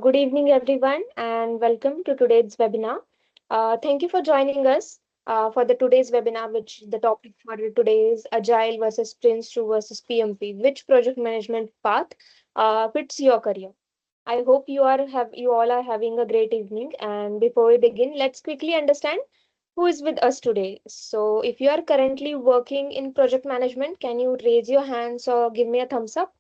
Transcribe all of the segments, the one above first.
Good evening, everyone, and welcome to today's webinar. Thank you for joining us for the today's webinar, which the topic for today is Agile versus Prince2 versus PMP. Which project management path fits your career? I hope you all are having a great evening. And before we begin, let's quickly understand who is with us today. So, if you are currently working in project management, can you raise your hands or give me a thumbs up?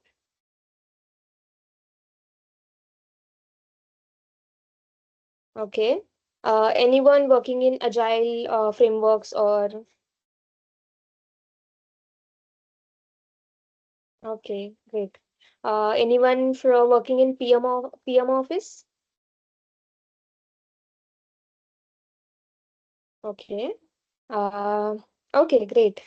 Okay. Anyone working in agile frameworks or okay, great. Anyone from working in PM office? Okay. Uh, okay, great.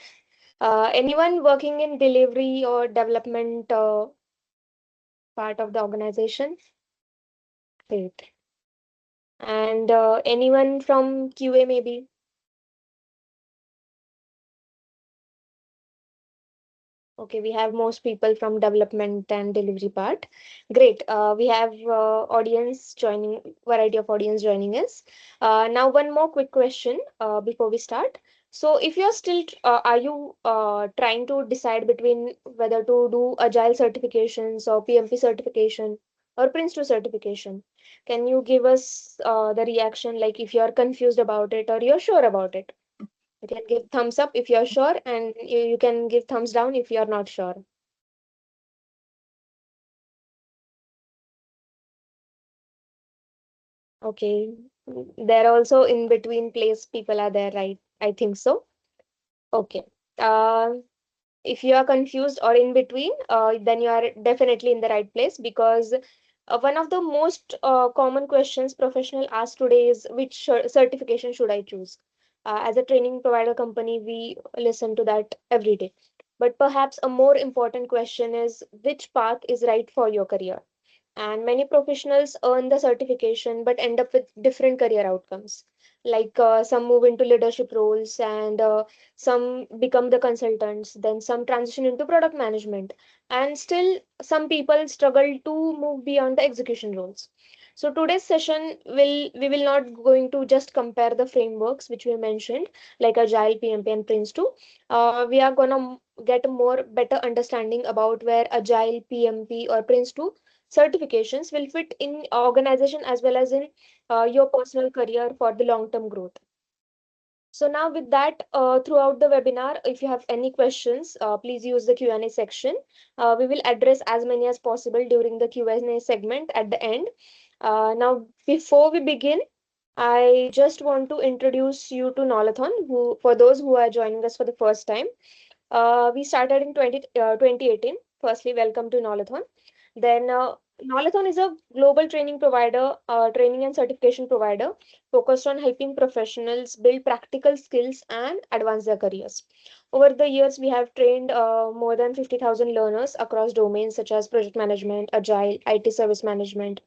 Anyone working in delivery or development part of the organization? Great. And anyone from QA maybe? Okay, we have most people from development and delivery part. Great. We have variety of audience joining us. Now, one more quick question before we start. So, if you're still, are you trying to decide between whether to do Agile certifications or PMP certification or Prince2 certification? Can you give us the reaction, like if you're confused about it or you're sure about it? You can give thumbs up if you're sure, and you can give thumbs down if you're not sure. Okay. There are also in between place people are there, right? I think so. Okay. Uh, if you are confused or in between, then you are definitely in the right place because one of the most common questions professional ask today is which certification should I choose? As a training provider company, we listen to that every day. But perhaps a more important question is which path is right for your career? And many professionals earn the certification but end up with different career outcomes. Like some move into leadership roles and some become the consultants, then some transition into product management, and still some people struggle to move beyond the execution roles. So today's session we will not going to just compare the frameworks which we mentioned like Agile, PMP, and Prince2. We are gonna get a more better understanding about where Agile, PMP, or Prince2 certifications will fit in organization as well as in your personal career for the long term growth. So now with that, throughout the webinar, if you have any questions, please use the Q&A section. We will address as many as possible during the Q&A segment at the end. Now, before we begin, I just want to introduce you to Knowlathon, who, for those who are joining us for the first time. We started in 2018. Firstly, welcome to Knowlathon. Then, Knowlathon is a global training provider, training and certification provider focused on helping professionals build practical skills and advance their careers. Over the years, we have trained more than 50,000 learners across domains such as project management, agile, IT service management,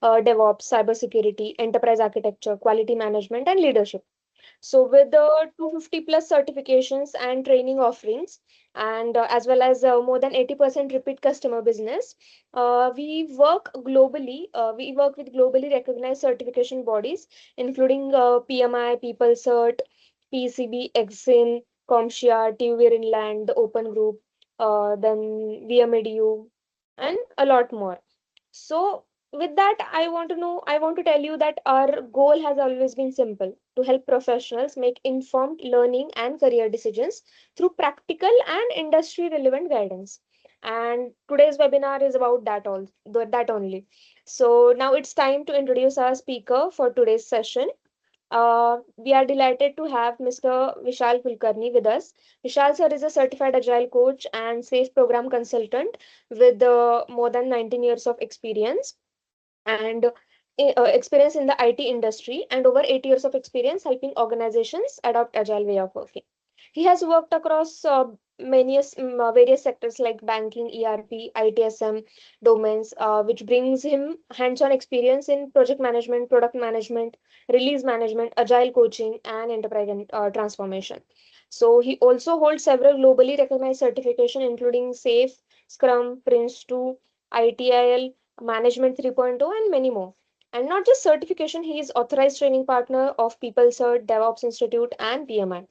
DevOps, cybersecurity, enterprise architecture, quality management, and leadership. So with the 250 plus certifications and training offerings, and as well as more than 80% repeat customer business, we work globally. We work with globally recognized certification bodies, including PMI, People Cert, PCB, Exim, CompTIA, TUVIR Inland, the Open Group, then VMEDU, and a lot more. So, with that, I want to tell you that our goal has always been simple to help professionals make informed learning and career decisions through practical and industry relevant guidance. And today's webinar is about that only. So, now it's time to introduce our speaker for today's session. We are delighted to have Mr. Vishal Kulkarni with us. Vishal sir is a certified agile coach and safe program consultant with more than 19 years of experience and experience in the IT industry and over 8 years of experience helping organizations adopt agile way of working. He has worked across various sectors like banking, ERP, ITSM domains, which brings him hands-on experience in project management, product management, release management, agile coaching, and enterprise transformation. So he also holds several globally recognized certification, including SAFe, Scrum, Prince2, ITIL, Management 3.0, and many more. And not just certification, he is authorized training partner of PeopleCert, DevOps Institute, and PMI.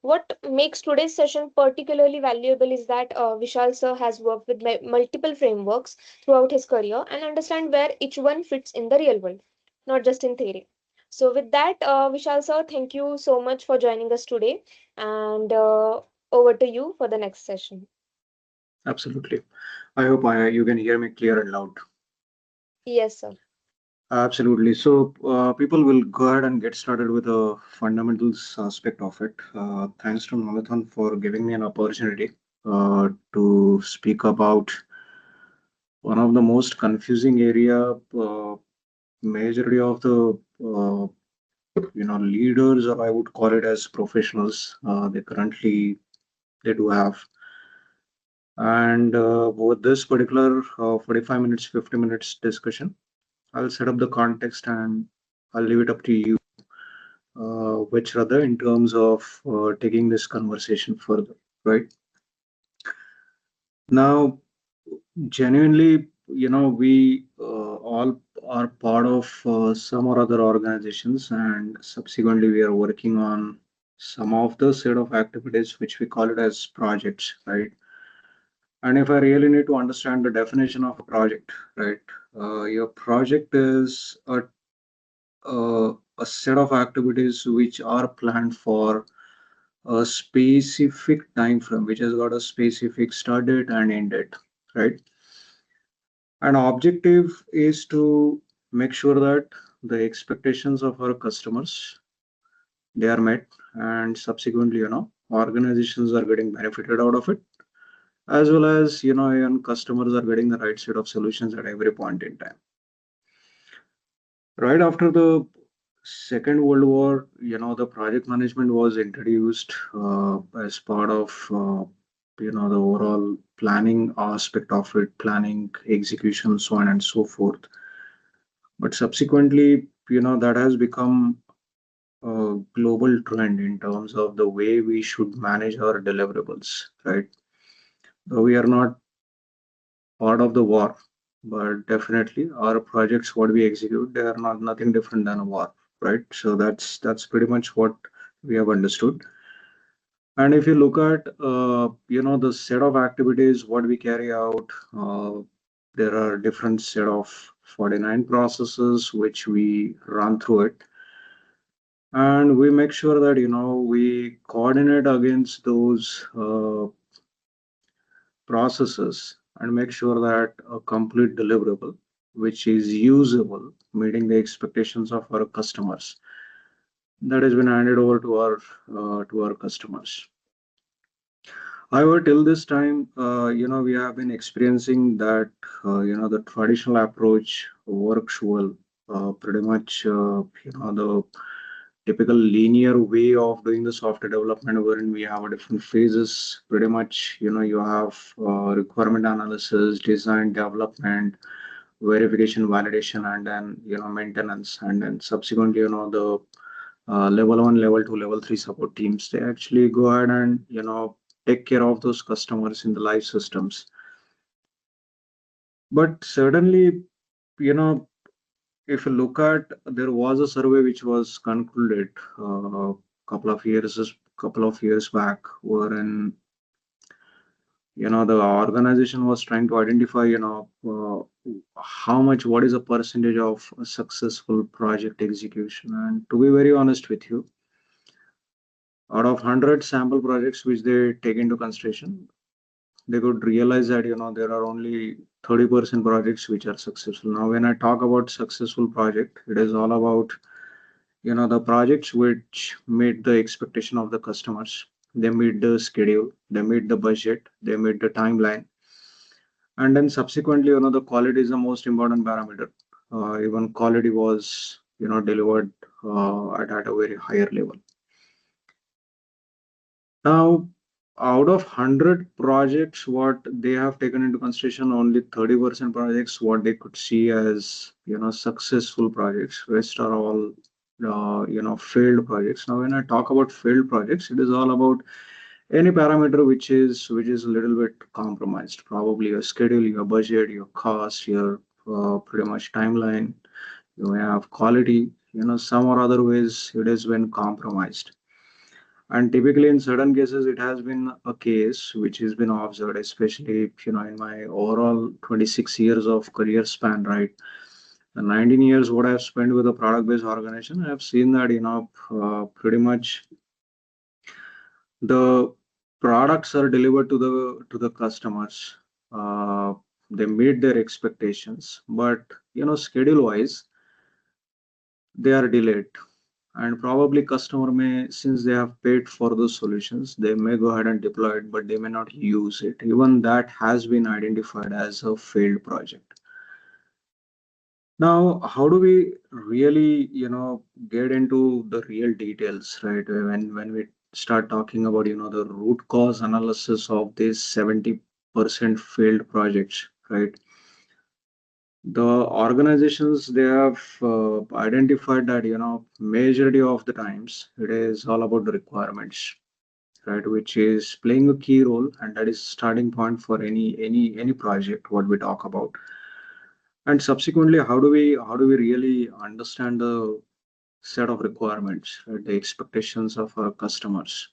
What makes today's session particularly valuable is that Vishal sir has worked with multiple frameworks throughout his career and understand where each one fits in the real world, not just in theory. So with that, Vishal sir, thank you so much for joining us today, and over to you for the next session. Absolutely. I hope you can hear me clear and loud. Yes, sir. Absolutely. So, people will go ahead and get started with the fundamentals aspect of it. Thanks to Knowlathon for giving me an opportunity to speak about one of the most confusing area. Majority of the leaders, or I would call it as professionals, they do have. And with this particular 45 minutes, 50 minutes discussion, I'll set up the context and I'll leave it up to you, which rather in terms of taking this conversation further, right? Now, genuinely, we all are part of some or other organizations, and subsequently, we are working on some of the set of activities which we call it as projects, right? And if I really need to understand the definition of a project, right? Your project is a set of activities which are planned for a specific time frame, which has got a specific start date and end date, right? An objective is to make sure that the expectations of our customers they are met, and subsequently, organizations are getting benefited out of it, as well as even customers are getting the right set of solutions at every point in time. Right after the Second World War, the project management was introduced as part of the overall planning aspect of it, planning, execution, so on and so forth. But subsequently, that has become a global trend in terms of the way we should manage our deliverables, right? Though we are not part of the war, but definitely our projects, what we execute, they are not nothing different than a war, right? So that's pretty much what we have understood. And if you look at the set of activities what we carry out, there are different set of 49 processes which we run through it, and we make sure that we coordinate against those processes and make sure that a complete deliverable which is usable meeting the expectations of our customers that has been handed over to our customers. However, till this time, we have been experiencing that the traditional approach works well. Pretty much, the typical linear way of doing the software development, wherein we have a different phases. Pretty much, you have requirement analysis, design, development, verification, validation, and then maintenance, and then subsequently, the level one, level two, level three support teams. They actually go ahead and take care of those customers in the live systems. But certainly, you know, if you look at, there was a survey which was concluded couple of years back, wherein the organization was trying to identify how much, what is a percentage of a successful project execution. And to be very honest with you, out of 100 sample projects which they take into consideration, they could realize that there are only 30% projects which are successful. Now when I talk about successful project, it is all about the projects which meet the expectation of the customers. They meet the schedule, they meet the budget, they meet the timeline, and then subsequently the quality is the most important parameter. Even quality was delivered at a very higher level. Now, out of 100 projects, what they have taken into consideration, only 30% projects, what they could see as, successful projects. Rest are all, failed projects. Now, when I talk about failed projects, it is all about any parameter which is a little bit compromised. Probably your schedule, your budget, your cost, your pretty much timeline, you may have quality, some or other ways it has been compromised. And typically in certain cases, it has been a case which has been observed, especially, in my overall 26 years of career span, right? The 19 years what I've spent with a product-based organization, I've seen that, pretty much the products are delivered to the customers. Uh, they meet their expectations, but schedule-wise, they are delayed. And probably customer may, since they have paid for those solutions, they may go ahead and deploy it, but they may not use it. Even that has been identified as a failed project. Now, how do we really, get into the real details, right? When we start talking about, the root cause analysis of these 70% failed projects, right? The organizations, they have identified that, majority of the times it is all about the requirements, right? Which is playing a key role, and that is starting point for any project what we talk about. And subsequently, how do we really understand the set of requirements, right? The expectations of our customers.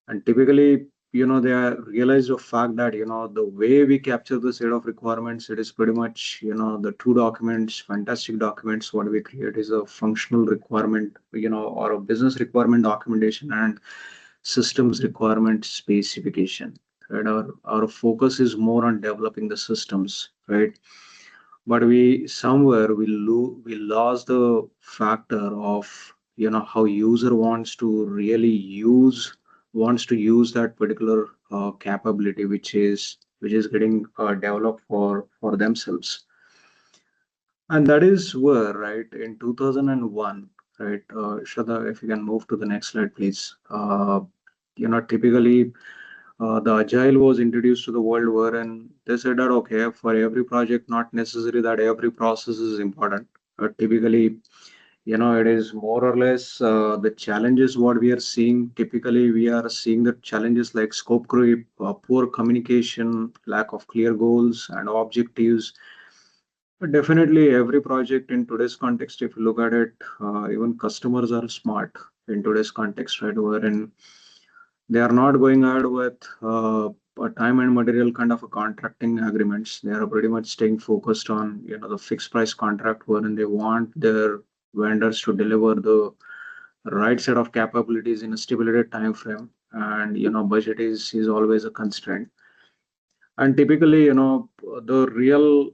And typically, they are realize the fact that, the way we capture the set of requirements, it is pretty much, the two documents, fantastic documents, what we create is a functional requirement, or a business requirement documentation and systems requirement specification. Right? Our focus is more on developing the systems, right? But we somewhere we lost the factor of, how user wants to use that particular capability which is getting developed for themselves. And that is where, right, in 2001, right, Shraddha, if you can move to the next slide, please. Typically, the agile was introduced to the world wherein they said that, okay, for every project, not necessary that every process is important. Typically, it is more or less the challenges what we are seeing. Typically, we are seeing the challenges like scope creep, poor communication, lack of clear goals and objectives. But definitely, every project in today's context, if you look at it, even customers are smart in today's context, right? Wherein they are not going ahead with a time and material kind of a contracting agreements. They are pretty much staying focused on, the fixed price contract wherein they want their vendors to deliver the right set of capabilities in a stipulated time frame. And budget is always a constraint. And typically, the real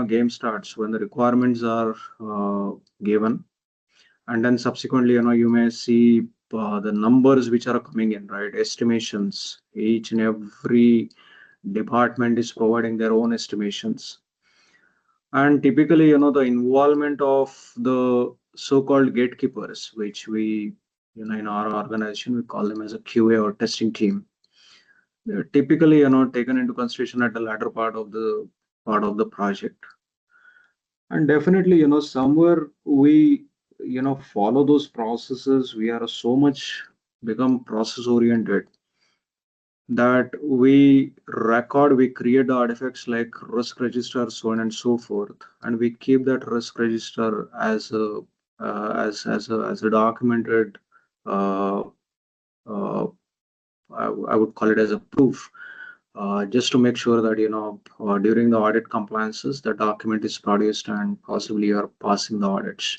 game starts when the requirements are given, and then subsequently, you may see the numbers which are coming in, right? Estimations. Each and every department is providing their own estimations. And typically, the involvement of the so-called gatekeepers, which we, in our organization, we call them as a QA or testing team. They're typically, taken into consideration at the latter part of the project. And definitely, somewhere we, follow those processes. We are so much become process oriented that we create the artifacts like risk register, so on and so forth, and we keep that risk register as a as a documented. Uh, uh, I would call it as a proof, just to make sure that during the audit compliances, the document is produced and possibly you are passing the audits.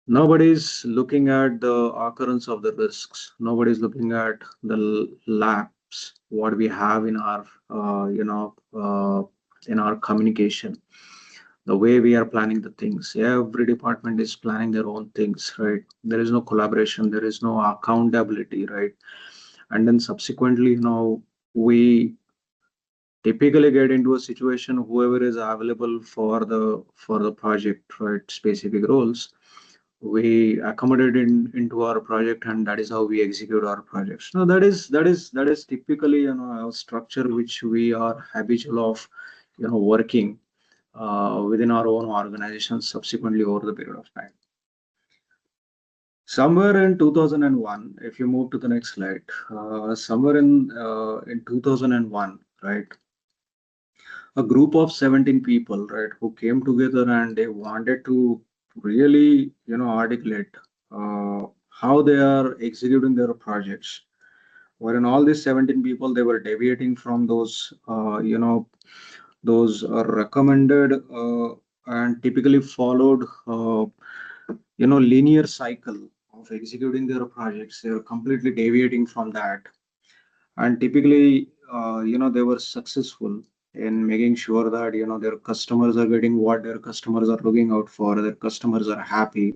Nobody's looking at the occurrence of the risks. Nobody's looking at the laps what we have in our in our communication, the way we are planning the things. Every department is planning their own things, right? There is no collaboration, there is no accountability, right? And then subsequently, we typically get into a situation whoever is available for the project, right? Specific roles we accommodate into our project, and that is how we execute our projects. Now that is typically a structure which we are habitual of working within our own organization subsequently over the period of time. Somewhere in 2001, if you move to the next slide, somewhere in 2001, right, a group of 17 people, right, who came together and they wanted to really, articulate how they are executing their projects. Wherein all these 17 people, they were deviating from those recommended and typically followed, linear cycle of executing their projects. They were completely deviating from that, and typically they were successful in making sure that their customers are getting what their customers are looking out for, their customers are happy,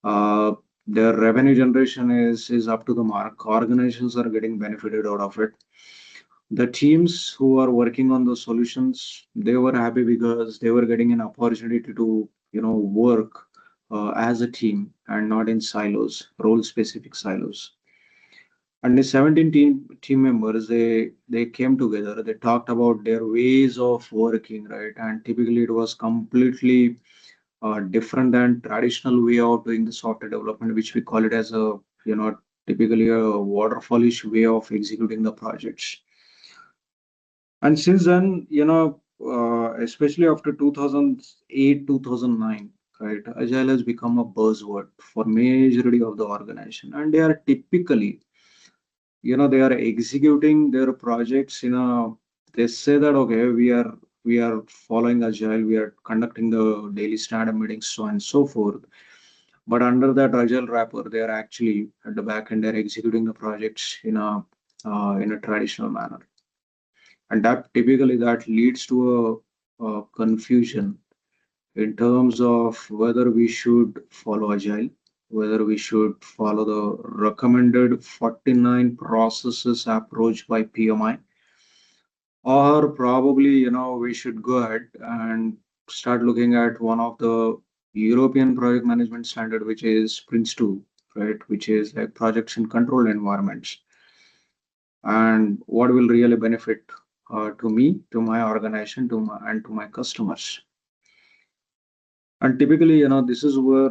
uh, their revenue generation is up to the mark, organizations are getting benefited out of it. The teams who are working on those solutions, they were happy because they were getting an opportunity to do work as a team and not in silos, role specific silos. And the 17 team members, they came together, they talked about their ways of working, right? And typically it was completely different than traditional way of doing the software development, which we call it as a typically a waterfallish way of executing the projects. And since then, especially after 2008 2009, right, agile has become a buzzword for majority of the organization, and they are typically, they are executing their projects in a, they say that okay, we are following agile, we are conducting the daily stand-up meetings, so on and so forth. But under that agile wrapper, they are actually at the back end, they're executing the projects in a traditional manner. And that typically that leads to a confusion in terms of whether we should follow agile, whether we should follow the recommended 49 processes approach by PMI, or probably we should go ahead and start looking at one of the European project management standard, which is Prince2, right, which is like projects in controlled environments, and what will really benefit to me, to my organization, and to my customers. And typically, this is where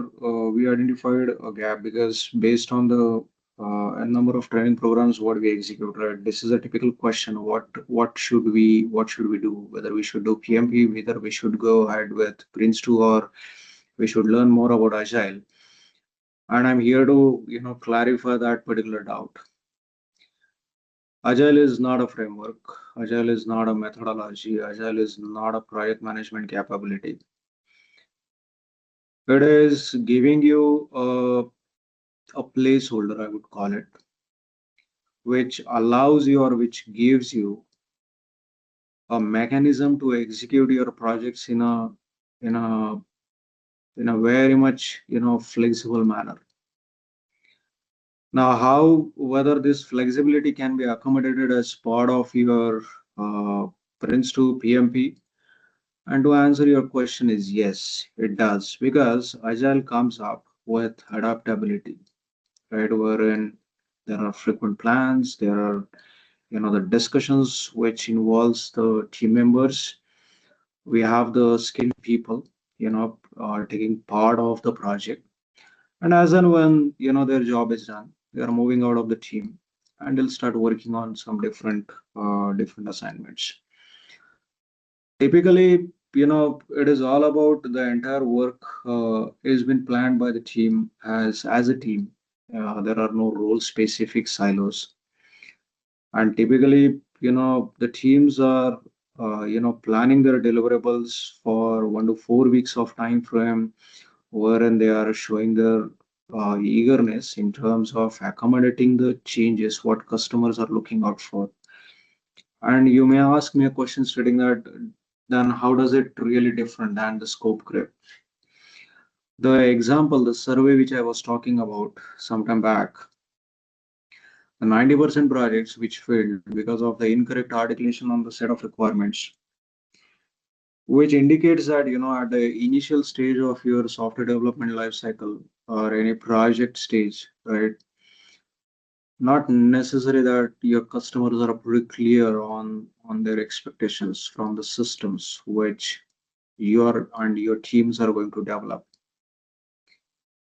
we identified a gap, because based on the a number of training programs what we execute, right? This is a typical question: what should we do? Whether we should do PMP, whether we should go ahead with Prince2, or we should learn more about Agile. And I'm here to clarify that particular doubt. Agile is not a framework. Agile is not a methodology. Agile is not a project management capability. It is giving you a placeholder, I would call it, which allows you, or which gives you a mechanism to execute your projects in a in a very much flexible manner. Now, how whether this flexibility can be accommodated as part of your Prince2 PMP, and to answer your question is yes, it does, because Agile comes up with adaptability, right? Wherein there are frequent plans, there are the discussions which involves the team members. We have the skilled people, taking part of the project, and as and when their job is done, they are moving out of the team, and they'll start working on some different assignments. Typically, it is all about the entire work is been planned by the team as a team. There are no role specific silos, and typically the teams are planning their deliverables for 1 to 4 weeks of time frame, wherein they are showing their eagerness in terms of accommodating the changes what customers are looking out for. And you may ask me a question stating that, then how does it really different than the scope creep? The example, the survey which I was talking about sometime back, the 90% projects which failed because of the incorrect articulation on the set of requirements, which indicates that at the initial stage of your software development life cycle, or any project stage, right, not necessary that your customers are pretty clear on their expectations from the systems which your and your teams are going to develop.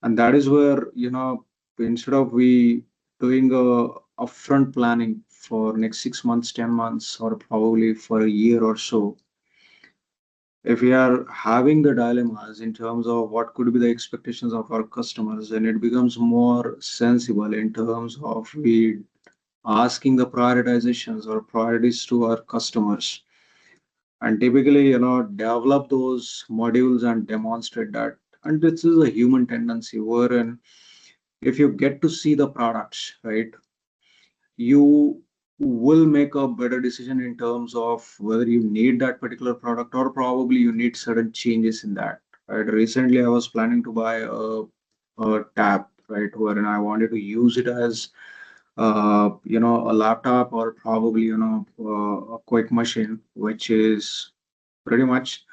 And that is where instead of we doing a upfront planning for next 6 months, 10 months, or probably for a year or so, if we are having the dilemmas in terms of what could be the expectations of our customers, then it becomes more sensible in terms of we asking the prioritizations or priorities to our customers, and typically develop those modules and demonstrate that. And this is a human tendency wherein if you get to see the products, right, you will make a better decision in terms of whether you need that particular product or probably you need certain changes in that. Right. Recently, I was planning to buy a tab, right, wherein I wanted to use it as a laptop or probably a quick machine, which is pretty much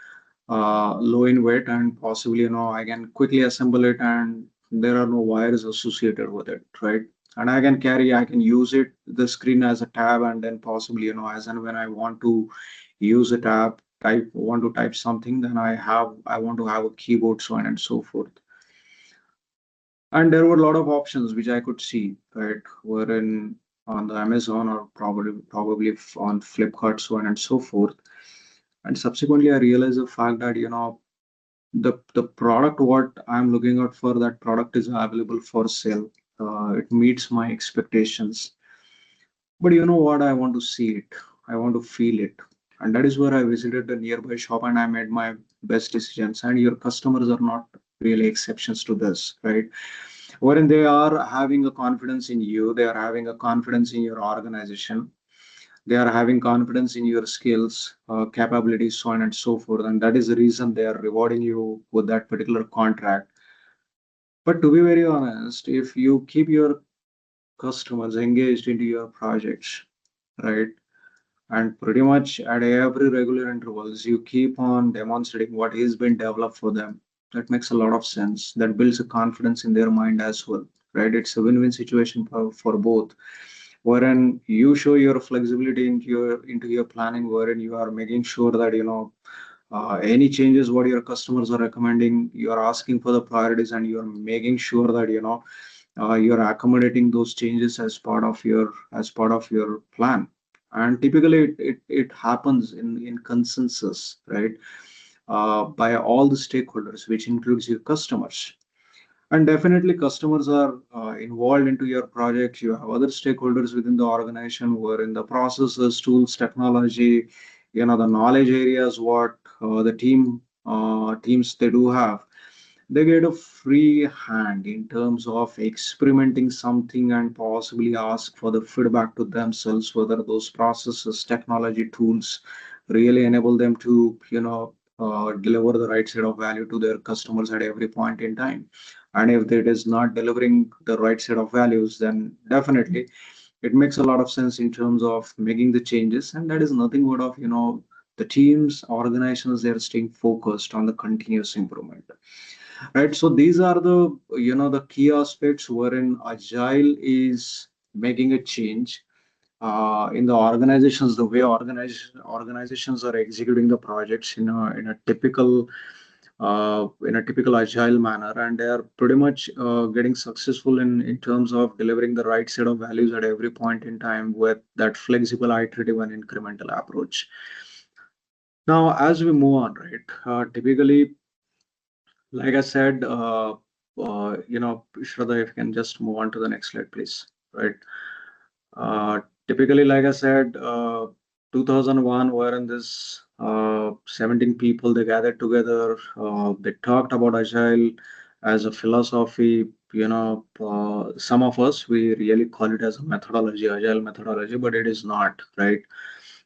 low in weight and possibly I can quickly assemble it and there are no wires associated with it, right? And I can use it the screen as a tab, and then possibly as and when I want to use a tab, type want to type something, then I want to have a keyboard, so on and so forth. And there were a lot of options which I could see, right, wherein on the Amazon or probably on Flipkart, so on and so forth. And subsequently I realized the fact that the product what I'm looking out for, that product is available for sale. It meets my expectations. But you know what? I want to see it. I want to feel it. And that is where I visited the nearby shop and I made my best decisions. And your customers are not really exceptions to this, right? Wherein they are having a confidence in you, they are having a confidence in your organization, they are having confidence in your skills, capabilities, so on and so forth. And that is the reason they are rewarding you with that particular contract. But to be very honest, if you keep your customers engaged into your projects, right, and pretty much at every regular intervals, you keep on demonstrating what is being developed for them, that makes a lot of sense. That builds a confidence in their mind as well, right? It's a win-win situation for both, wherein you show your flexibility into your planning, wherein you are making sure that any changes what your customers are recommending, you are asking for the priorities and you are making sure that you're accommodating those changes as part of your plan. And typically it happens in consensus, right, by all the stakeholders, which includes your customers. And definitely customers are involved into your project. You have other stakeholders within the organization who are in the processes, tools, technology, the knowledge areas what the teams they do have. They get a free hand in terms of experimenting something and possibly ask for the feedback to themselves whether those processes, technology, tools really enable them to deliver the right set of value to their customers at every point in time. And if it is not delivering the right set of values, then definitely it makes a lot of sense in terms of making the changes. And that is nothing but of the teams, organizations, they are staying focused on the continuous improvement. Right. So these are the key aspects wherein Agile is making a change in the organizations, the way organizations are executing the projects in a typical Agile manner, and they are pretty much getting successful in terms of delivering the right set of values at every point in time with that flexible, iterative, and incremental approach. Now, as we move on, right, typically, like I said, Shraddha, if you can just move on to the next slide, please. Right. Typically, like I said, 2001, wherein this 17 people they gathered together, they talked about Agile as a philosophy. Some of us we really call it as a methodology, Agile methodology, but it is not, right?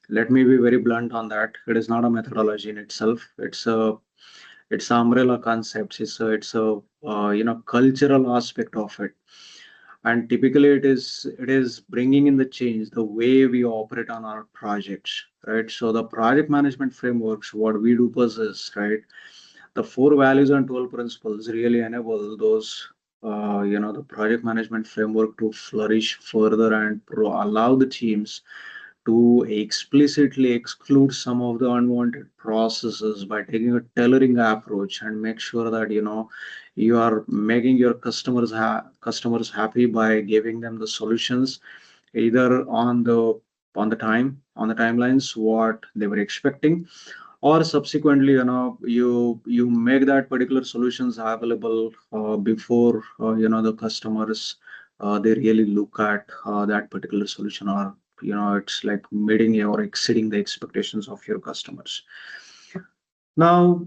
Let me be very blunt on that. It is not a methodology in itself. It's umbrella concepts. It's a cultural aspect of it. And typically it is bringing in the change the way we operate on our projects, right? So the project management frameworks what we do possess, right, the four values and 12 principles really enable those the project management framework to flourish further and allow the teams to explicitly exclude some of the unwanted processes by taking a tailoring approach and make sure that you are making your customers happy by giving them the solutions either on the timelines what they were expecting, or subsequently, you make that particular solutions available before the customers they really look at that particular solution, or it's like meeting or exceeding the expectations of your customers. Now,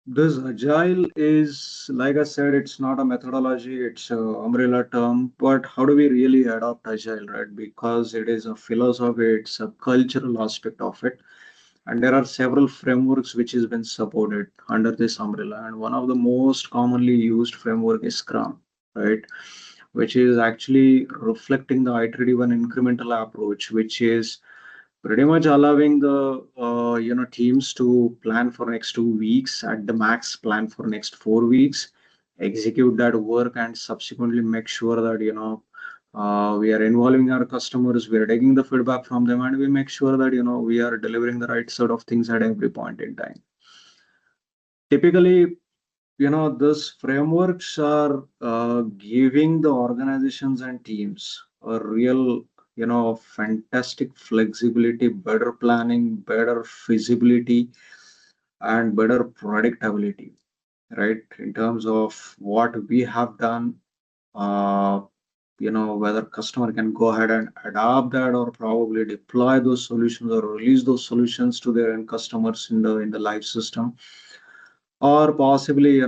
this agile is, like I said, it's not a methodology, it's a umbrella term. But how do we really adopt agile, right? Because it is a philosophy, it's a cultural aspect of it. And there are several frameworks which has been supported under this umbrella. And one of the most commonly used framework is Scrum, right? Which is actually reflecting the iterate-driven incremental approach, which is pretty much allowing the teams to plan for next 2 weeks at the max, plan for next 4 weeks, execute that work, and subsequently make sure that we are involving our customers, we are taking the feedback from them, and we make sure that we are delivering the right sort of things at every point in time. Typically, these frameworks are giving the organizations and teams a real, fantastic flexibility, better planning, better feasibility, and better predictability, right? In terms of what we have done, uh, whether customer can go ahead and adopt that, or probably deploy those solutions or release those solutions to their end customers in the live system, or possibly we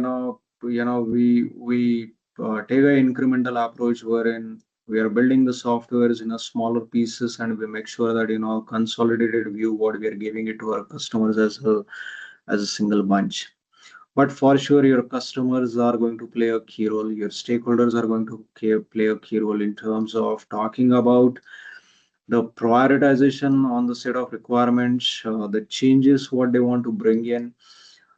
take an incremental approach wherein we are building the softwares in a smaller pieces, and we make sure that consolidated view what we are giving it to our customers as a single bunch. But for sure, your customers are going to play a key role, your stakeholders are going to play a key role in terms of talking about the prioritization on the set of requirements, the changes what they want to bring in,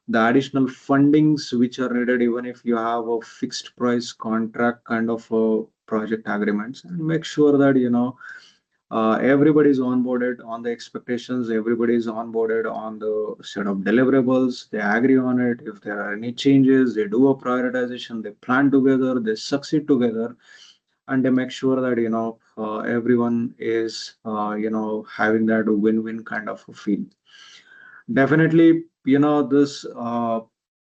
the additional fundings which are needed, even if you have a fixed price contract kind of project agreements, and make sure that everybody is onboarded on the expectations, everybody is onboarded on the set of deliverables, they agree on it. If there are any changes, they do a prioritization, they plan together, they succeed together, and they make sure that everyone is having that win-win kind of a feel. Definitely,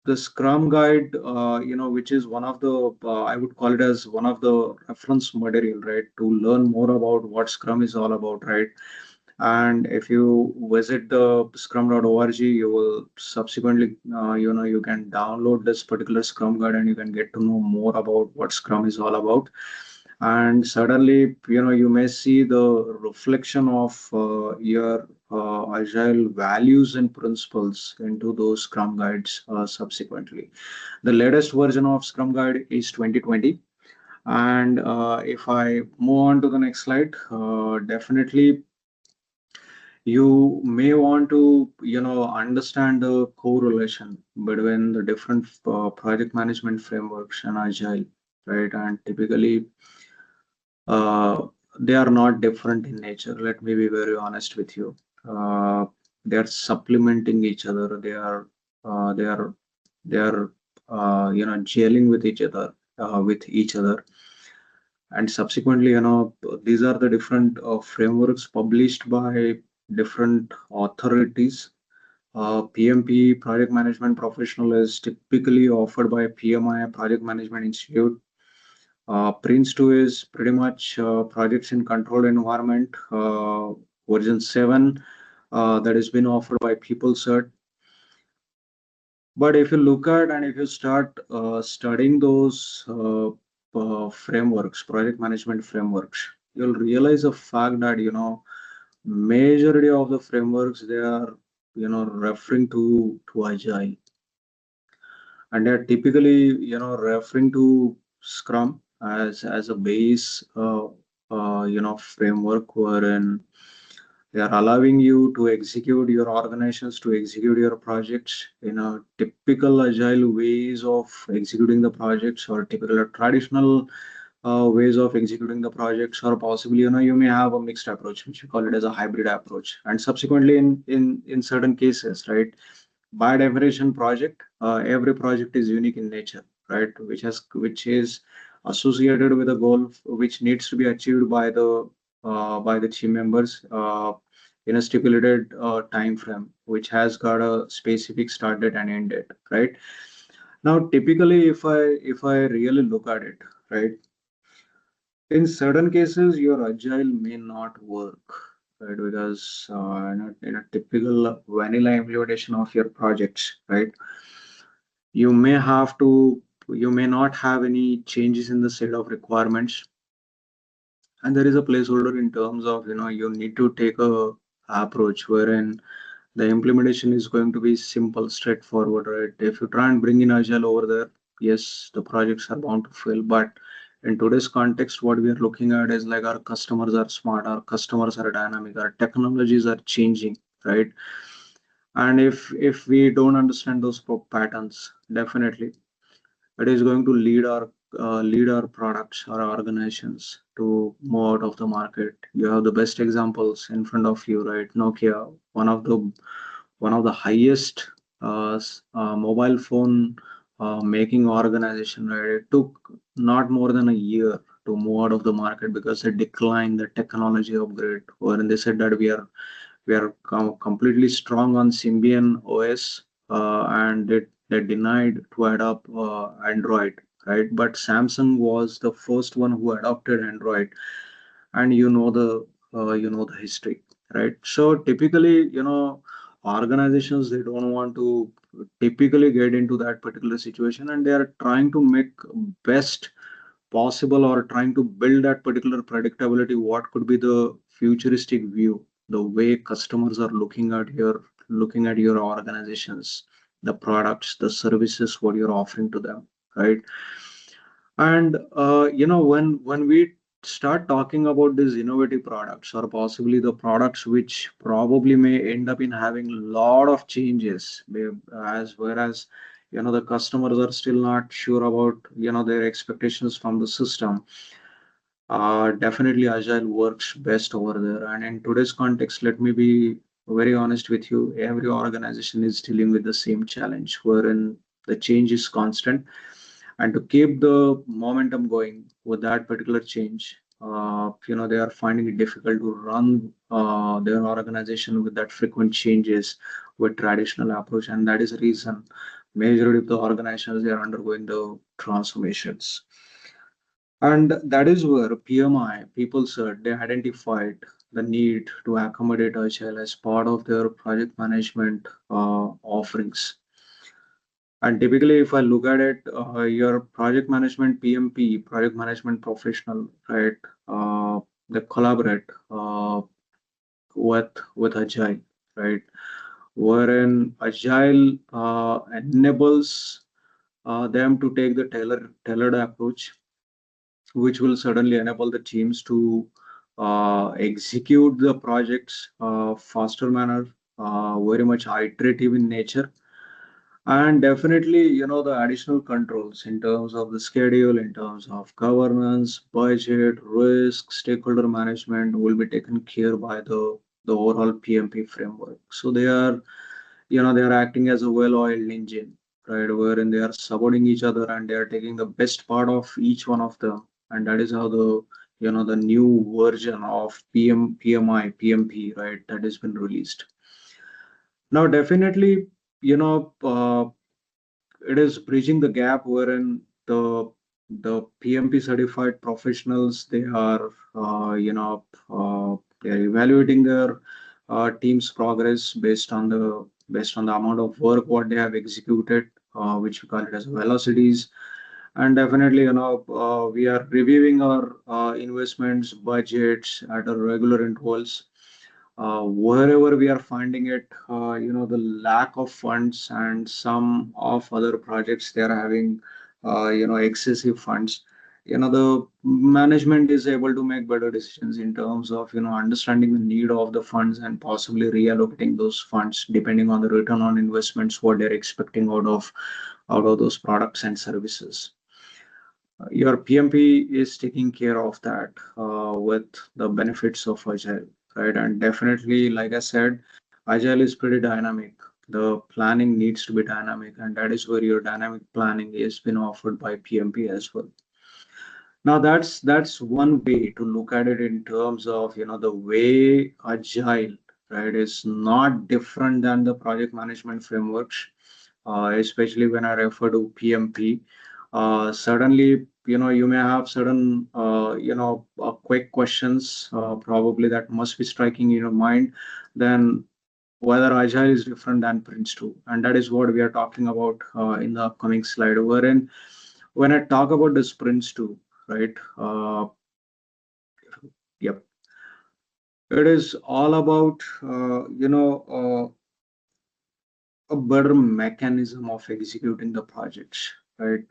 the Scrum guide, which is one of the I would call it as one of the reference material, right, to learn more about what Scrum is all about, right? And if you visit the scrum.org, you will subsequently, you can download this particular Scrum guide, and you can get to know more about what Scrum is all about. And suddenly, you may see the reflection of your agile values and principles into those Scrum guides subsequently. The latest version of Scrum guide is 2020. And if I move on to the next slide, definitely you may want to understand the correlation between the different project management frameworks and agile, right? And typically uh, they are not different in nature. Let me be very honest with you. uh, they are supplementing each other. They are gelling with each other, and subsequently, these are the different frameworks published by different authorities. PMP, Project Management Professional, is typically offered by PMI, Project Management Institute. PRINCE2 is pretty much projects in controlled environment, version 7, that has been offered by PeopleCert. But if you look at and if you start studying those frameworks, project management frameworks, you'll realize a fact that majority of the frameworks, they are referring to agile, and they're typically referring to Scrum as a base framework, wherein they are allowing you to execute your organizations, to execute your projects in a typical agile ways of executing the projects, or typical or traditional ways of executing the projects, or possibly you may have a mixed approach, which we call it as a hybrid approach. And subsequently, in certain cases, right, by definition, project, every project is unique in nature, right, which is associated with a goal which needs to be achieved by the team members in a stipulated time frame. which has got a specific start date and end date, right? Now, typically, if I really look at it, right, in certain cases, your agile may not work, right? Because in a typical vanilla implementation of your projects, right, you may have to, you may not have any changes in the set of requirements, and there is a placeholder in terms of, you need to take a approach wherein the implementation is going to be simple, straightforward, right? If you try and bring in agile over there, yes, the projects are bound to fail. But in today's context, what we are looking at is like our customers are smart, our customers are dynamic, our technologies are changing, right? And if we don't understand those patterns, definitely it is going to lead our products or organizations to move out of the market. You have the best examples in front of you, right? Nokia, one of the highest mobile phone making organization, right? It took not more than a year to move out of the market because they declined the technology upgrade, wherein they said that we are completely strong on Symbian OS, and they denied to adopt Android, right? But Samsung was the first one who adopted Android, and you know the history, right? So typically, organizations, they don't want to typically get into that particular situation, and they are trying to make best possible, or trying to build that particular predictability, what could be the futuristic view, the way customers are looking at your organizations, the products, the services, what you're offering to them, right? And when we start talking about these innovative products, or possibly the products which probably may end up in having a lot of changes, as whereas the customers are still not sure about their expectations from the system, definitely agile works best over there. And in today's context, let me be very honest with you, every organization is dealing with the same challenge, wherein the change is constant, and to keep the momentum going with that particular change, they are finding it difficult to run their organization with that frequent changes with traditional approach, and that is the reason majority of the organizations, they are undergoing the transformations. And that is where PMI, people said, they identified the need to accommodate agile as part of their project management offerings. And typically, if I look at it, your project management PMP, project management professional, right? They collaborate with Agile, right? Wherein Agile enables them to take the tailored approach, which will certainly enable the teams to execute the projects faster manner, very much iterative in nature. And definitely, the additional controls in terms of the schedule, in terms of governance, budget, risk, stakeholder management will be taken care by the overall PMP framework. So they are acting as a well-oiled engine, right? Wherein they are supporting each other, and they are taking the best part of each one of them. And that is how the new version of PMI, PMP, right, that has been released. Now, definitely, you know, uh, it is bridging the gap wherein the PMP certified professionals, they are they are evaluating their team's progress based on the amount of work what they have executed, which we call it as velocities. And definitely, we are reviewing our investments budgets at a regular intervals, wherever we are finding it, the lack of funds, and some of other projects they are having, excessive funds. The management is able to make better decisions in terms of, understanding the need of the funds, and possibly reallocating those funds depending on the return on investments, what they're expecting out of those products and services. Your PMP is taking care of that with the benefits of Agile, right? And definitely, like I said, Agile is pretty dynamic. The planning needs to be dynamic, and that is where your dynamic planning is been offered by PMP as well. Now, that's one way to look at it in terms of the way Agile, right, is not different than the project management frameworks, especially when I refer to PMP. Certainly, you may have certain, quick questions, probably that must be striking in your mind. Then whether Agile is different than Prince2, and that is what we are talking about in the upcoming slide. Wherein, when I talk about this Prince2, right? Yep, it is all about a better mechanism of executing the projects, right?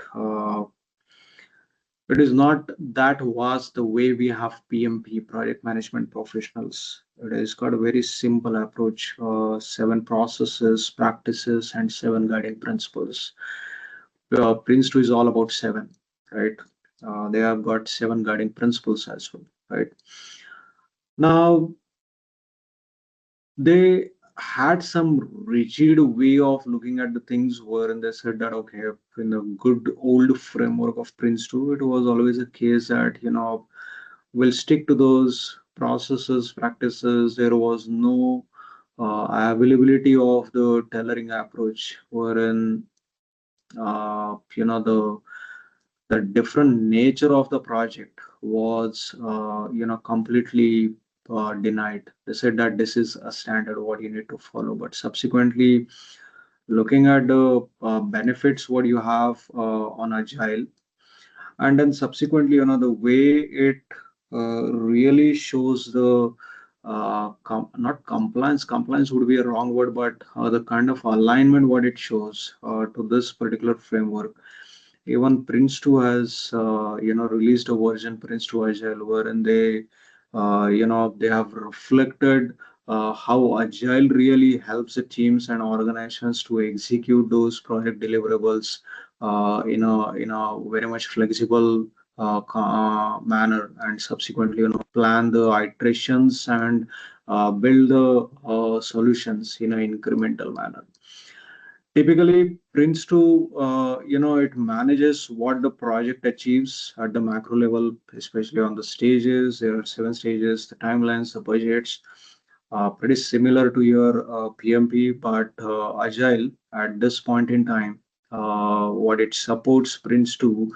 It is not that vast the way we have PMP, project management professionals. It has got a very simple approach, seven processes, practices, and seven guiding principles. Prince2 is all about seven, right? They have got seven guiding principles as well, right? Now, they had some rigid way of looking at the things wherein they said that, okay, in the good old framework of Prince2, it was always a case that, we'll stick to those processes, practices. There was no availability of the tailoring approach, wherein the different nature of the project was completely denied. They said that this is a standard what you need to follow, but subsequently looking at the benefits what you have on Agile, and then subsequently the way it really shows the not compliance would be a wrong word, but the kind of alignment what it shows to this particular framework. Even Prince2 has released a version, Prince2 Agile, wherein they have reflected how Agile really helps the teams and organizations to execute those project deliverables in a very much flexible manner, and subsequently plan the iterations and build the solutions in an incremental manner. Typically, Prince2, it manages what the project achieves at the macro level, especially on the stages. There are seven stages, the timelines, the budgets, pretty similar to your PMP, but Agile at this point in time, what it supports Prince2,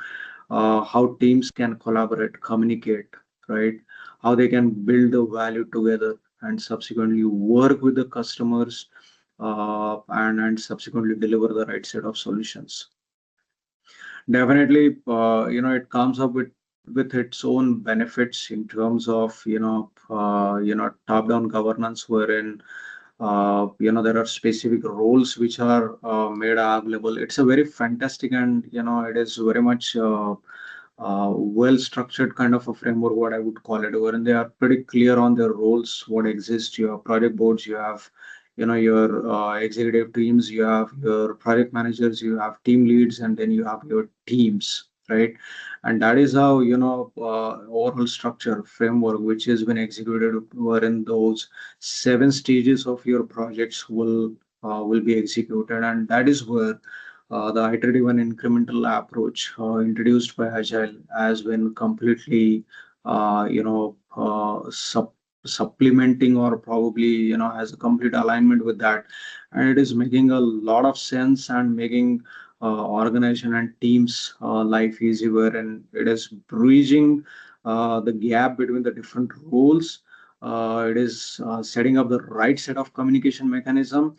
how teams can collaborate, communicate, right? How they can build the value together and subsequently work with the customers and subsequently deliver the right set of solutions. Definitely, it comes up with its own benefits in terms of top-down governance, wherein there are specific roles which are made available. It's a very fantastic, and it is very much well structured kind of a framework, what I would call it, wherein they are pretty clear on their roles, what exists. You have project boards, you have your executive teams, you have your project managers, you have team leads, and then you have your teams, right? And that is how overall structure framework which has been executed, wherein those seven stages of your projects will be executed, and that is where the iterative and incremental approach introduced by Agile has been completely, supplementing, or probably has a complete alignment with that, and it is making a lot of sense and making organization and teams life easier, and it is bridging the gap between the different roles. It is setting up the right set of communication mechanism,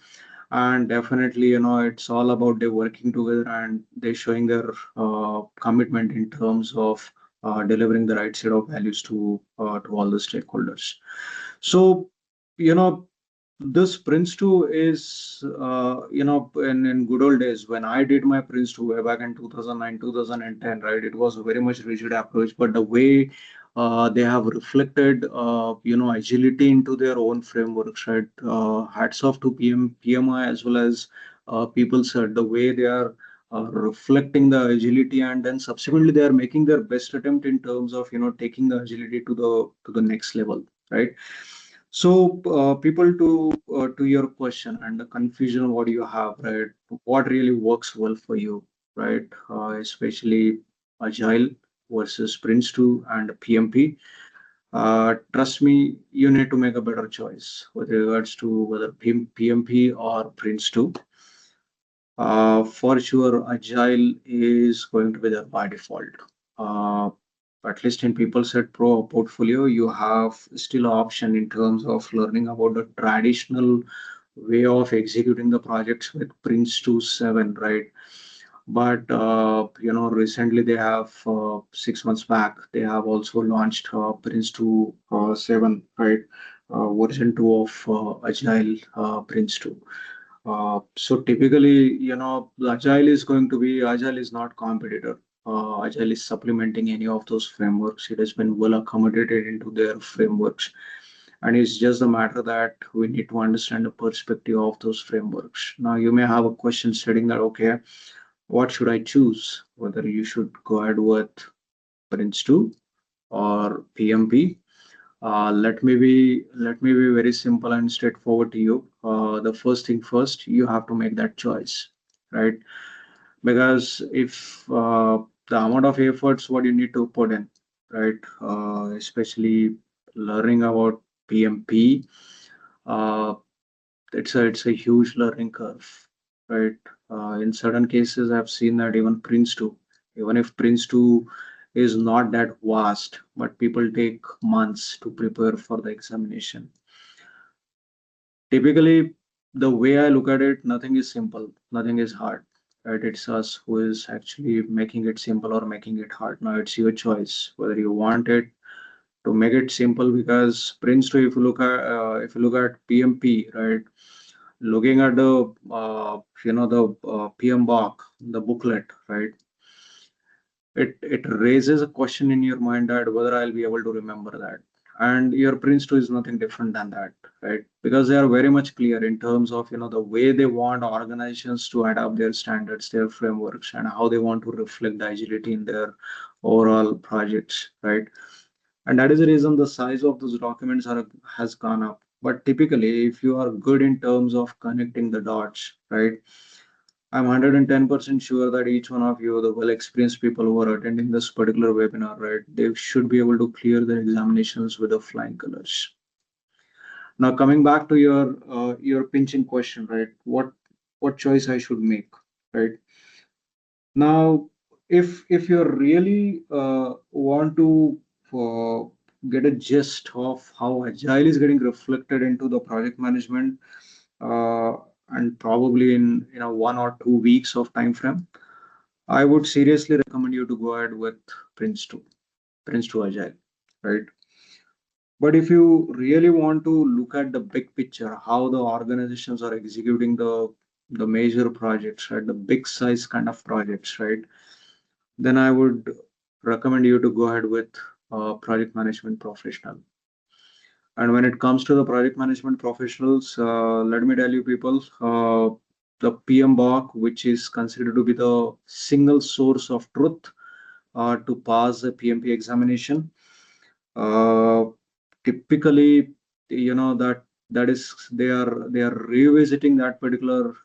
and definitely it's all about they working together and they showing their commitment in terms of delivering the right set of values to all the stakeholders. So you know this Prince2 is in good old days when I did my Prince2 way back in 2009 2010, right? It was a very much rigid approach, but the way they have reflected agility into their own frameworks, right? Hats off to PMI as well as people said the way they are reflecting the agility, and then subsequently they are making their best attempt in terms of taking the agility to the next level, right? So, people, to your question and the confusion what you have, right? What really works well for you, right? Especially Agile versus Prince2 and PMP. Trust me, you need to make a better choice with regards to whether PMP or Prince2. For sure, Agile is going to be there by default. Uh, at least in people set pro portfolio, you have still option in terms of learning about the traditional way of executing the projects with Prince2 7, right? But recently they have 6 months back, they have also launched Prince2 7, right? Version 2 of Agile Prince2. So typically, the Agile is not competitor. Agile is supplementing any of those frameworks. It has been well accommodated into their frameworks. And it's just a matter that we need to understand the perspective of those frameworks. Now, you may have a question stating that, okay, what should I choose? Whether you should go ahead with Prince2 or PMP. Let me be very simple and straightforward to you. The first thing first, you have to make that choice, right? Because if the amount of efforts what you need to put in, right, especially learning about PMP, uh, it's a huge learning curve, right? In certain cases, I've seen that even Prince2, even if Prince2 is not that vast, but people take months to prepare for the examination. Typically, the way I look at it, nothing is simple, nothing is hard, right? It's us who is actually making it simple or making it hard. Now it's your choice whether you want it to make it simple. Because Prince2, if you look at PMP, right? Looking at the the PM book, the booklet, right? It raises a question in your mind that whether I'll be able to remember that. And your Prince2 is nothing different than that, right? Because they are very much clear in terms of the way they want organizations to adapt their standards, their frameworks, and how they want to reflect the agility in their overall projects, right? And that is the reason the size of those documents has gone up. But typically, if you are good in terms of connecting the dots, right? I'm 110% sure that each one of you, the well experienced people who are attending this particular webinar, right, they should be able to clear their examinations with the flying colors. Now, coming back to your pinching question, right? What choice I should make, right? Now, if you really want to uh, get a gist of how agile is getting reflected into the project management, uh, and probably in 1 or 2 weeks of time frame, I would seriously recommend you to go ahead with Prince2, Prince2 Agile, right? But if you really want to look at the big picture, how the organizations are executing the major projects, right, the big size kind of projects, right, then I would recommend you to go ahead with project management professional. And when it comes to the project management professionals, let me tell you, people, the PMBOK, which is considered to be the single source of truth to pass the PMP examination. Uh, Typically, that is they are revisiting that particular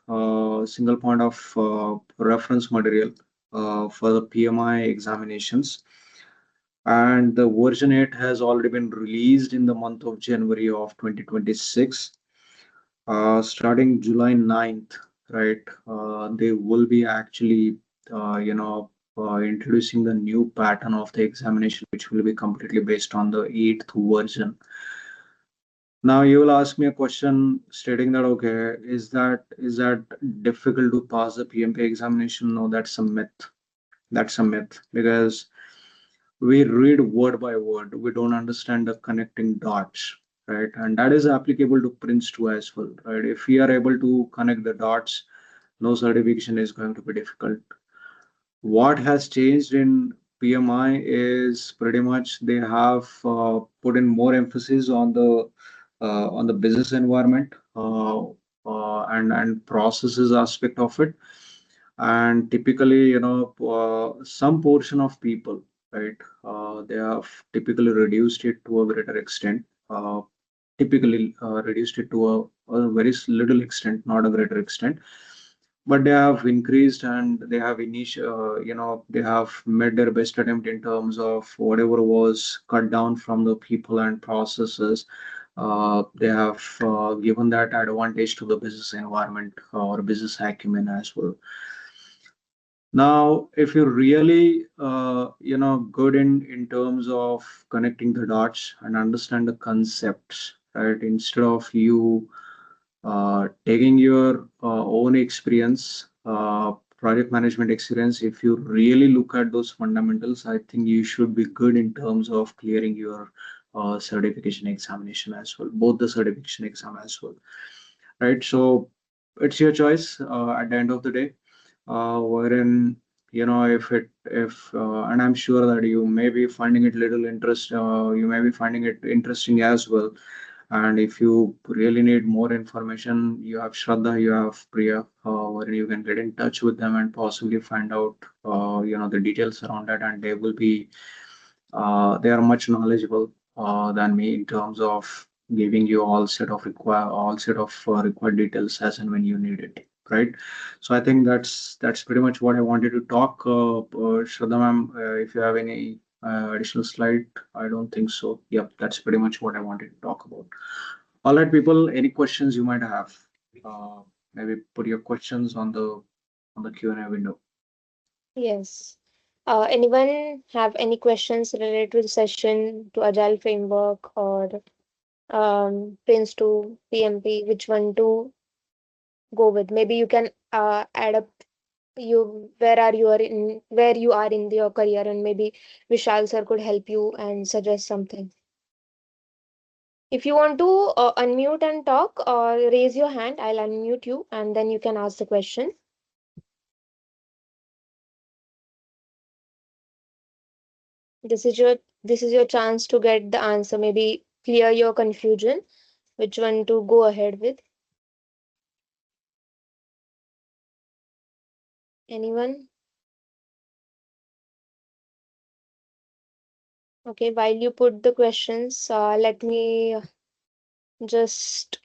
single point of reference material for the PMI examinations. And the version 8 has already been released in the month of January of 2026. Starting July 9th, right? They will be actually, introducing the new pattern of the examination, which will be completely based on the 8th version. Now you will ask me a question stating that, okay, is that difficult to pass the PMP examination? No, that's a myth. That's a myth, because we read word by word. We don't understand the connecting dots, right? And that is applicable to Prince2 as well, right? If we are able to connect the dots, no certification is going to be difficult. What has changed in PMI is pretty much they have put in more emphasis on the business environment, and processes aspect of it. And typically, some portion of people, right, they have typically reduced it to a greater extent. Typically reduced it to a very little extent, not a greater extent. but they have increased and they have they have made their best attempt in terms of whatever was cut down from the people and processes. They have given that advantage to the business environment or business acumen as well. Now, if you're really, good in terms of connecting the dots and understand the concepts, right? Instead of you taking your own experience, project management experience, if you really look at those fundamentals, I think you should be good in terms of clearing your certification examination as well, both the certification exam as well, right? So it's your choice at the end of the day, wherein if and I'm sure that you may be finding it little interest, you may be finding it interesting as well. And if you really need more information, you have Shraddha, you have Priya, where you can get in touch with them and possibly find out, the details around that. And they will be, they are much knowledgeable than me in terms of giving you all set of required details as and when you need it, right? So I think that's pretty much what I wanted to talk. Shraddha ma'am, if you have any additional slide, I don't think so. Yep, that's pretty much what I wanted to talk about. All right, people, any questions you might have? Uh, Maybe put your questions on the Q&A window. Yes. Anyone have any questions related to the session, to Agile framework or Prince2, PMP, which one to go with? Maybe you can add up where you are in your career, and maybe Vishal sir could help you and suggest something. If you want to unmute and talk or raise your hand, I'll unmute you and then you can ask the question. This is your chance to get the answer. Maybe clear your confusion. Which one to go ahead with? Anyone? Okay, while you put the questions, let me just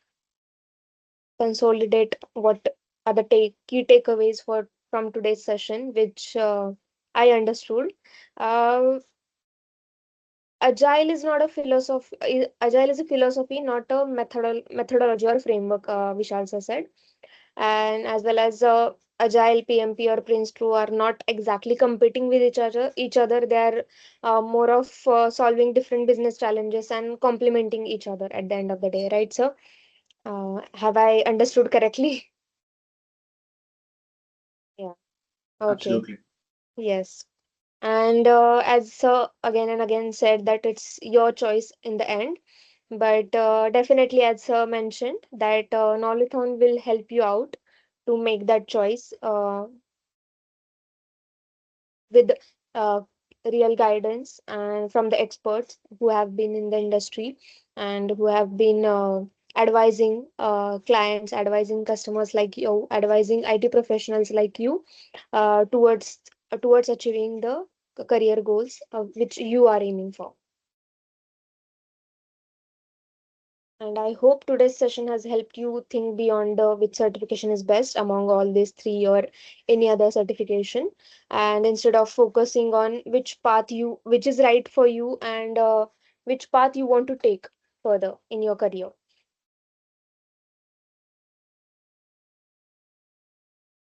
consolidate what are the key takeaways for from today's session, which I understood. Uh, Agile is a philosophy, not a methodology or framework, Vishal sir said. And as well as Agile, PMP, or Prince2 are not exactly competing with each other. They are more of solving different business challenges and complementing each other at the end of the day, right? So, have I understood correctly? Yeah. Okay. Absolutely. Yes. And as sir again and again said that it's your choice in the end. But definitely, as sir mentioned, that Knowlathon will help you out to make that choice with uh, real guidance and from the experts who have been in the industry and who have been advising clients, advising customers like you, advising IT professionals like you towards achieving the career goals which you are aiming for. And I hope today's session has helped you think beyond which certification is best among all these three or any other certification. And instead of focusing on which is right for you and which path you want to take further in your career.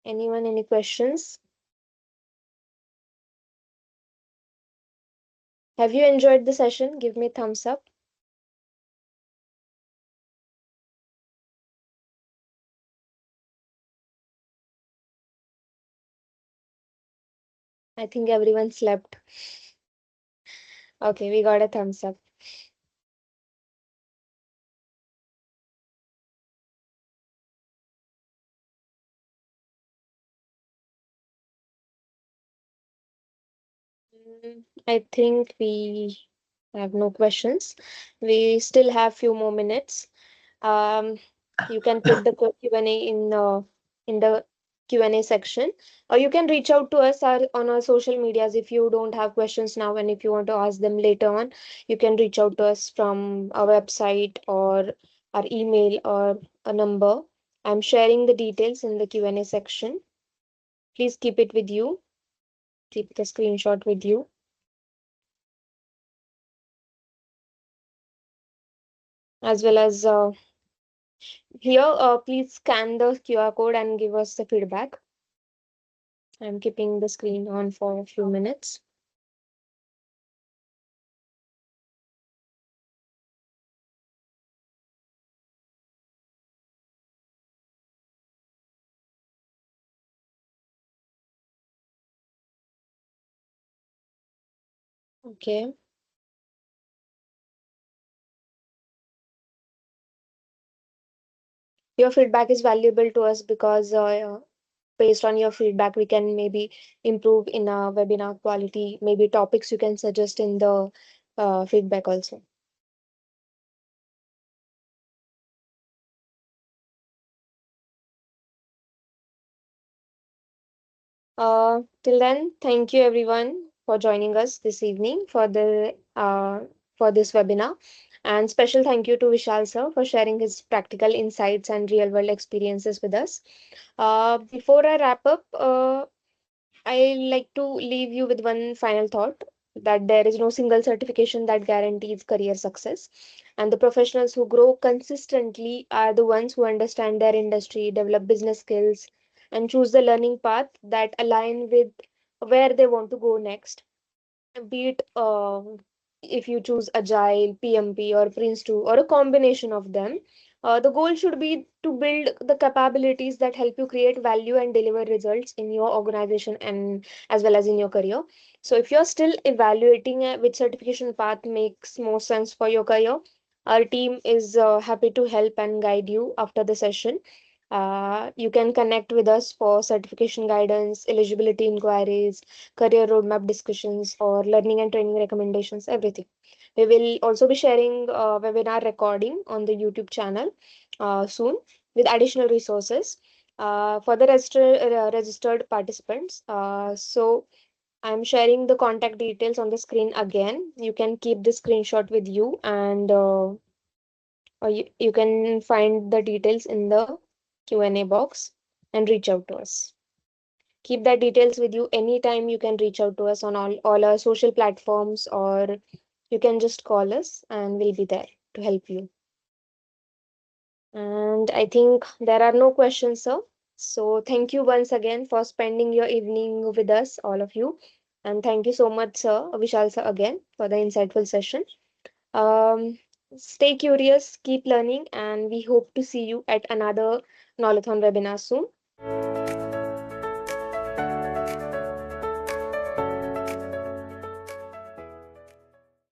Anyone, any questions? Have you enjoyed the session? Give me a thumbs up. I think everyone slept. Okay, we got a thumbs up. I think we have no questions. We still have few more minutes. Um, you can put the Q&A in the Q&A section, or you can reach out to us on our social medias if you don't have questions now, and if you want to ask them later on, you can reach out to us from our website or our email or a number, I'm sharing the details in the Q&A section. Please keep it with you. Keep the screenshot with you. As well as here, please scan the QR code and give us the feedback. I'm keeping the screen on for a few minutes. Okay. Your feedback is valuable to us because based on your feedback, we can maybe improve in our webinar quality, maybe topics you can suggest in the feedback also. Till then, thank you everyone for joining us this evening for this webinar. And special thank you to Vishal sir for sharing his practical insights and real world experiences with us. Before I wrap up, I like to leave you with one final thought that there is no single certification that guarantees career success. And the professionals who grow consistently are the ones who understand their industry, develop business skills, and choose the learning path that align with where they want to go next, be it if you choose Agile, PMP, or Prince2, or a combination of them. The goal should be to build the capabilities that help you create value and deliver results in your organization and as well as in your career. So, if you're still evaluating which certification path makes more sense for your career, our team is happy to help and guide you after the session. You can connect with us for certification guidance, eligibility inquiries, career roadmap discussions, or learning and training recommendations, everything. We will also be sharing a webinar recording on the YouTube channel soon with additional resources for the registered participants. So I'm sharing the contact details on the screen again. You can keep the screenshot with you and or you can find the details in the Q&A box and reach out to us. Keep that details with you anytime. You can reach out to us on all our social platforms, or you can just call us and we'll be there to help you. And I think there are no questions, sir. So thank you once again for spending your evening with us, all of you. And thank you so much, sir, Vishal sir, again for the insightful session. Um, Stay curious, keep learning, and we hope to see you at another Knowlathon webinar soon.